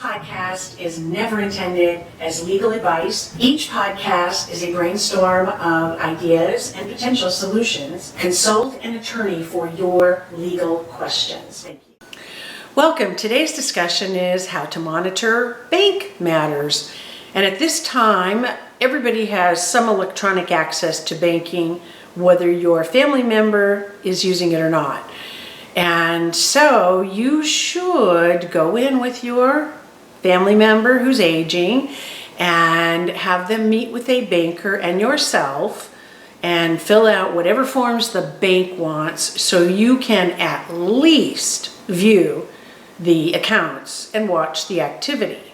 podcast is never intended as legal advice. Each podcast is a brainstorm of ideas and potential solutions. Consult an attorney for your legal questions. Thank you. Welcome. Today's discussion is how to monitor bank matters. And at this time, everybody has some electronic access to banking, whether your family member is using it or not. And so you should go in with your family member who's aging and have them meet with a banker and yourself and fill out whatever forms the bank wants so you can at least view the accounts and watch the activity.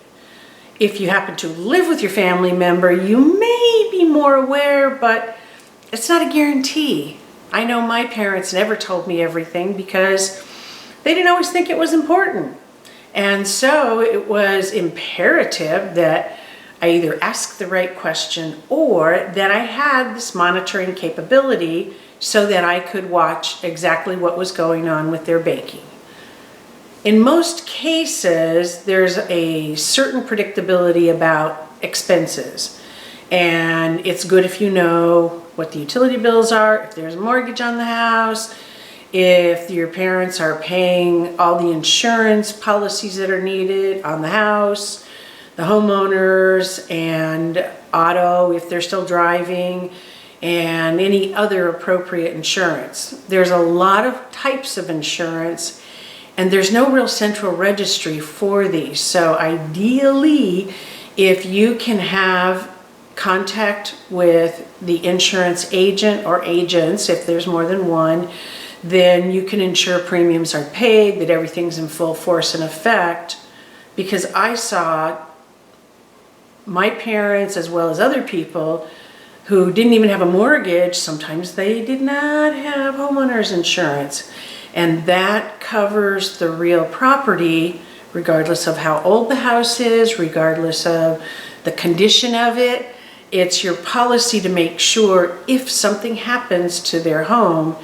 If you happen to live with your family member, you may be more aware, but it's not a guarantee. I know my parents never told me everything because they didn't always think it was important. And so it was imperative that I either ask the right question or that I had this monitoring capability so that I could watch exactly what was going on with their banking. In most cases, there's a certain predictability about expenses. And it's good if you know what the utility bills are, if there's a mortgage on the house, if your parents are paying all the insurance policies that are needed on the house, the homeowners, and auto if they're still driving, and any other appropriate insurance. There's a lot of types of insurance, and there's no real central registry for these. So ideally, if you can have contact with the insurance agent or agents, if there's more than one, then you can ensure premiums are paid, that everything's in full force and effect. Because I saw my parents as well as other people who didn't even have a mortgage, sometimes they did not have homeowners insurance. And that covers the real property regardless of how old the house is, regardless of the condition of it. It's your policy to make sure if something happens to their home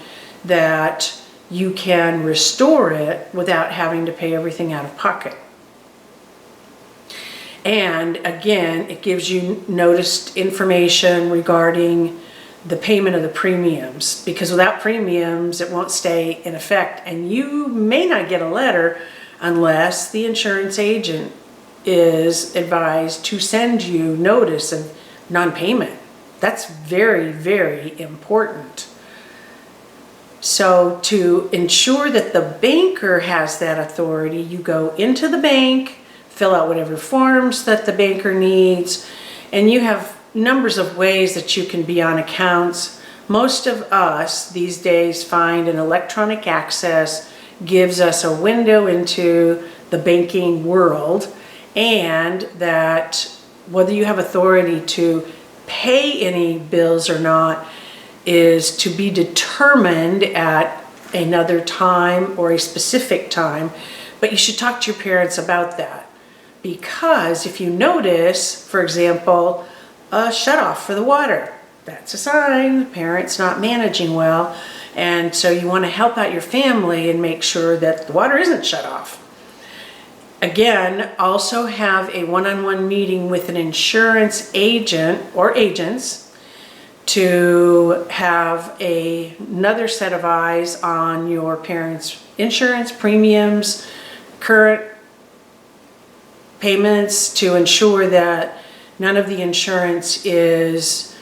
that you can restore it without having to pay everything out of pocket. And again, it gives you noticed information regarding the payment of the premiums, because without premiums, it won't stay in effect. And you may not get a letter unless the insurance agent is advised to send you notice of non-payment. That's very, very important. So to ensure that the banker has that authority, you go into the bank, fill out whatever forms that the banker needs, and you have numbers of ways that you can be on accounts. Most of us these days find an electronic access gives us a window into the banking world, and that whether you have authority to pay any bills or not is to be determined at another time or a specific time. But you should talk to your parents about that, because if you notice, for example, a shutoff for the water, that's a sign the parent's not managing well. And so you want to help out your family and make sure that the water isn't shut off. Again, also have a one-on-one meeting with an insurance agent or agents to have another set of eyes on your parents' insurance premiums, current payments, to ensure that none of the insurance is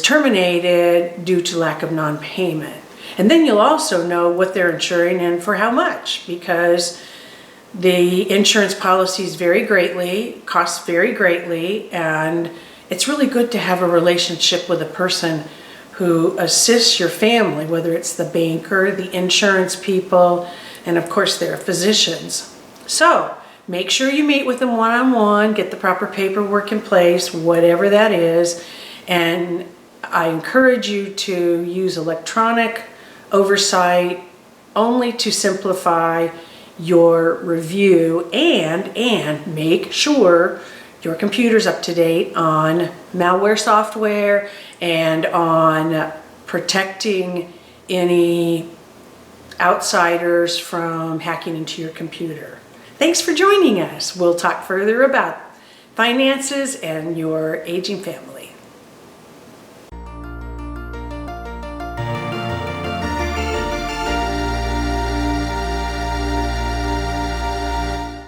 terminated due to lack of non-payment. And then you'll also know what they're insuring and for how much, because the insurance policies vary greatly, costs vary greatly, and it's really good to have a relationship with a person who assists your family, whether it's the banker, the insurance people, and of course their physicians. So make sure you meet with them one-on-one, get the proper paperwork in place, whatever that is, and I encourage you to use electronic oversight only to simplify your review, and make sure your computer's up to date on malware software and on protecting any outsiders from hacking into your computer. Thanks for joining us. We'll talk further about finances and your aging family.